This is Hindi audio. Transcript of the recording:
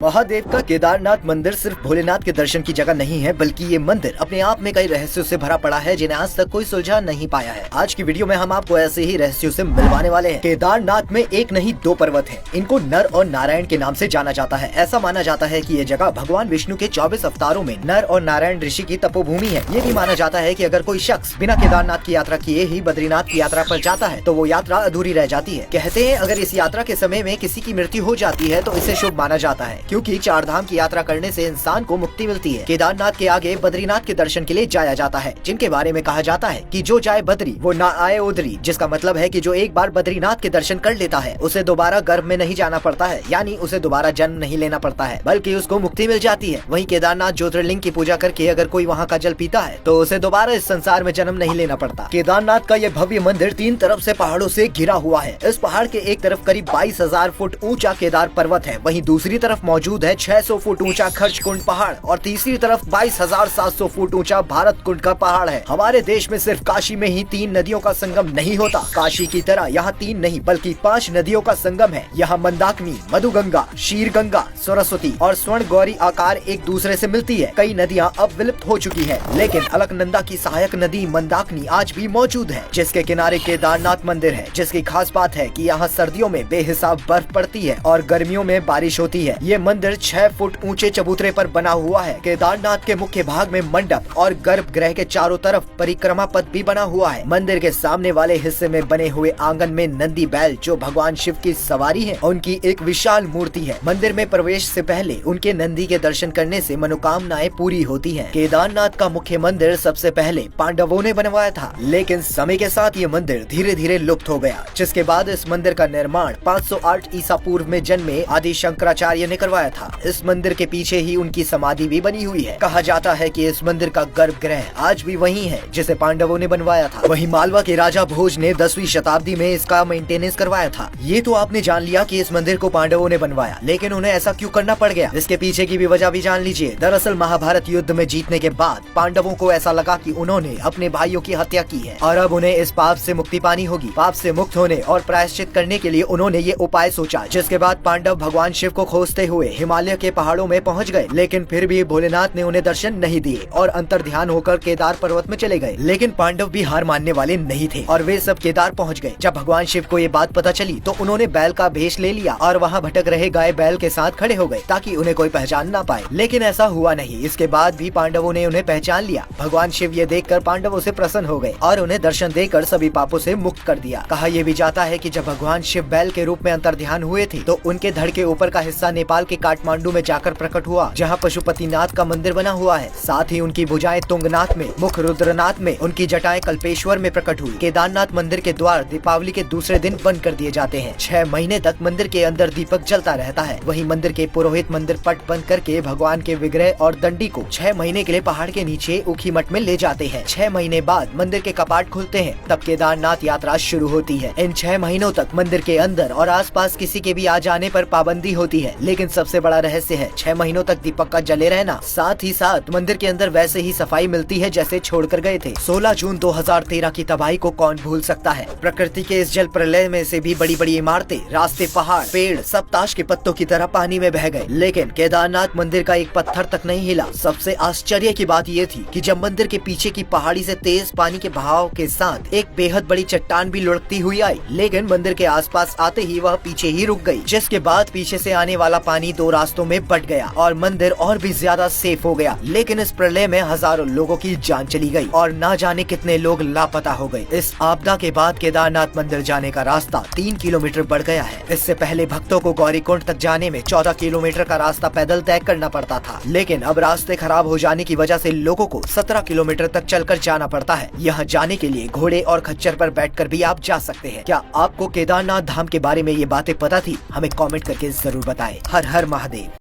महादेव का केदारनाथ मंदिर सिर्फ भोलेनाथ के दर्शन की जगह नहीं है, बल्कि ये मंदिर अपने आप में कई रहस्यों से भरा पड़ा है जिन्हें आज तक कोई सुलझा नहीं पाया है। आज की वीडियो में हम आपको ऐसे ही रहस्यों से मिलवाने वाले हैं। केदारनाथ में एक नहीं दो पर्वत हैं। इनको नर और नारायण के नाम से जाना जाता है। ऐसा माना जाता है कि ये जगह भगवान विष्णु के 24 अवतारों में नर और नारायण ऋषि की तपोभूमि है। ये भी माना जाता है कि अगर कोई शख्स बिना केदारनाथ की यात्रा किए ही बद्रीनाथ की यात्रा पर जाता है तो वो यात्रा अधूरी रह जाती है। कहते हैं अगर इस यात्रा के समय में किसी की मृत्यु हो जाती है तो इसे शुभ माना जाता है, क्योंकि 4 धाम की यात्रा करने से इंसान को मुक्ति मिलती है। केदारनाथ के आगे बद्रीनाथ के दर्शन के लिए जाया जाता है, जिनके बारे में कहा जाता है कि जो जाए बद्री वो ना आए उधरी, जिसका मतलब है कि जो एक बार बद्रीनाथ के दर्शन कर लेता है उसे दोबारा गर्भ में नहीं जाना पड़ता है, यानी उसे दोबारा जन्म नहीं लेना पड़ता है, बल्कि उसको मुक्ति मिल जाती है। वहीं केदारनाथ ज्योतिर्लिंग की पूजा करके अगर कोई वहाँ का जल पीता है तो उसे दोबारा इस संसार में जन्म नहीं लेना पड़ता। केदारनाथ का यह भव्य मंदिर 3 तरफ से पहाड़ों से घिरा हुआ है। इस पहाड़ के एक तरफ करीब 22,000 फुट ऊंचा केदार पर्वत है, वहीं दूसरी तरफ मौजूद है 600 फुट ऊंचा खर्च कुंड पहाड़ और तीसरी तरफ 22,700 फुट ऊंचा भारत कुंड का पहाड़ है। हमारे देश में सिर्फ काशी में ही 3 नदियों का संगम नहीं होता। काशी की तरह यहाँ 3 नहीं बल्कि 5 नदियों का संगम है। यहाँ मंदाकिनी, मधुगंगा, शीरगंगा, सरस्वती और स्वर्ण गौरी आकार एक दूसरे से मिलती है। कई नदियाँ अब विलुप्त हो चुकी है, लेकिन अलकनंदा की सहायक नदी मंदाकिनी आज भी मौजूद है, जिसके किनारे केदारनाथ मंदिर है। जिसकी खास बात है कि यहाँ सर्दियों में बेहिसाब बर्फ पड़ती है और गर्मियों में बारिश होती है। ये मंदिर 6 फुट ऊंचे चबूतरे पर बना हुआ है। केदारनाथ के मुख्य भाग में मंडप और गर्भगृह के चारों तरफ परिक्रमा पथ भी बना हुआ है। मंदिर के सामने वाले हिस्से में बने हुए आंगन में नंदी बैल, जो भगवान शिव की सवारी है, उनकी एक विशाल मूर्ति है। मंदिर में प्रवेश से पहले उनके नंदी के दर्शन करने से मनोकामनाएं पूरी होती हैं। केदारनाथ का मुख्य मंदिर सबसे पहले पांडवों ने बनवाया था, लेकिन समय के साथ ये मंदिर धीरे धीरे लुप्त हो गया, जिसके बाद इस मंदिर का निर्माण 508 ईसा पूर्व में जन्मे आदि शंकराचार्य ने करवाया था। इस मंदिर के पीछे ही उनकी समाधि भी बनी हुई है। कहा जाता है कि इस मंदिर का गर्भगृह आज भी वही है जिसे पांडवों ने बनवाया था। वहीं मालवा के राजा भोज ने 10वीं शताब्दी में इसका मेंटेनेंस करवाया था। ये तो आपने जान लिया कि इस मंदिर को पांडवों ने बनवाया, लेकिन उन्हें ऐसा क्यों करना पड़ गया, इसके पीछे की भी वजह भी जान लीजिए। दरअसल महाभारत युद्ध में जीतने के बाद पांडवों को ऐसा लगा कि उन्होंने अपने भाइयों की हत्या की है और अब उन्हें इस पाप से मुक्ति पानी होगी। पाप से मुक्त होने और प्रायश्चित करने के लिए उन्होंने ये उपाय सोचा, जिसके बाद पांडव भगवान शिव को खोजते हुए हिमालय के पहाड़ों में पहुंच गए, लेकिन फिर भी भोलेनाथ ने उन्हें दर्शन नहीं दिए और अंतर्ध्यान होकर केदार पर्वत में चले गए। लेकिन पांडव भी हार मानने वाले नहीं थे और वे सब केदार पहुंच गए। जब भगवान शिव को ये बात पता चली तो उन्होंने बैल का भेष ले लिया और वहाँ भटक रहे गाय बैल के साथ खड़े हो गए ताकि उन्हें कोई पहचान ना पाए, लेकिन ऐसा हुआ नहीं। इसके बाद भी पांडवों ने उन्हें पहचान लिया। भगवान शिव ये देखकर पांडवों से प्रसन्न हो गए और उन्हें दर्शन देकर सभी पापों से मुक्त कर दिया। कहा यह भी जाता है कि जब भगवान शिव बैल के रूप में अंतर्ध्यान हुए थे तो उनके धड़ के ऊपर का हिस्सा नेपाल के काठमांडू में जाकर प्रकट हुआ, जहाँ पशुपतिनाथ का मंदिर बना हुआ है। साथ ही उनकी भुजाएं तुंगनाथ में, मुख रुद्रनाथ में, उनकी जटाएं कल्पेश्वर में प्रकट हुई। केदारनाथ मंदिर के द्वार दीपावली के दूसरे दिन बंद कर दिए जाते हैं। 6 महीने तक मंदिर के अंदर दीपक जलता रहता है। वहीं मंदिर के पुरोहित मंदिर पट बंद करके भगवान के विग्रह और दंडी को 6 महीने के लिए पहाड़ के नीचे ऊखी मठ में ले जाते हैं। 6 महीने बाद मंदिर के कपाट खुलते हैं, तब केदारनाथ यात्रा शुरू होती है। इन 6 महीनों तक मंदिर के अंदर और आसपास किसी के भी आ जाने पर पाबंदी होती है, लेकिन सबसे बड़ा रहस्य है 6 महीनों तक दीपक का जले रहना। साथ ही साथ मंदिर के अंदर वैसे ही सफाई मिलती है जैसे छोड़कर गए थे। 16 जून 2013 की तबाही को कौन भूल सकता है। प्रकृति के इस जल प्रलय में से भी बड़ी बड़ी इमारतें, रास्ते, पहाड़, पेड़ सब ताश के पत्तों की तरह पानी में बह गए, लेकिन केदारनाथ मंदिर का एक पत्थर तक नहीं हिला। सबसे आश्चर्य की बात ये थी कि जब मंदिर के पीछे की पहाड़ी से तेज पानी के बहाव के साथ एक बेहद बड़ी चट्टान भी लुढ़कती हुई आई, लेकिन मंदिर के आसपास आते ही वह पीछे ही रुक गई, जिसके बाद पीछे से आने वाला पानी 2 रास्तों में बट गया और मंदिर और भी ज्यादा सेफ हो गया। लेकिन इस प्रलय में हजारों लोगों की जान चली गई और ना जाने कितने लोग लापता हो गए। इस आपदा के बाद केदारनाथ मंदिर जाने का रास्ता 3 किलोमीटर बढ़ गया है। इससे पहले भक्तों को गौरीकुंड तक जाने में 14 किलोमीटर का रास्ता पैदल तय करना पड़ता था, लेकिन अब रास्ते खराब हो जाने की वजह से लोगों को 17 किलोमीटर तक चलकर जाना पड़ता है। यहाँ जाने के लिए घोड़े और खच्चर पर बैठकर भी आप जा सकते हैं। क्या आपको केदारनाथ धाम के बारे में ये बातें पता थी? हमें कमेंट करके जरूर बताएं। हर हर महादेव।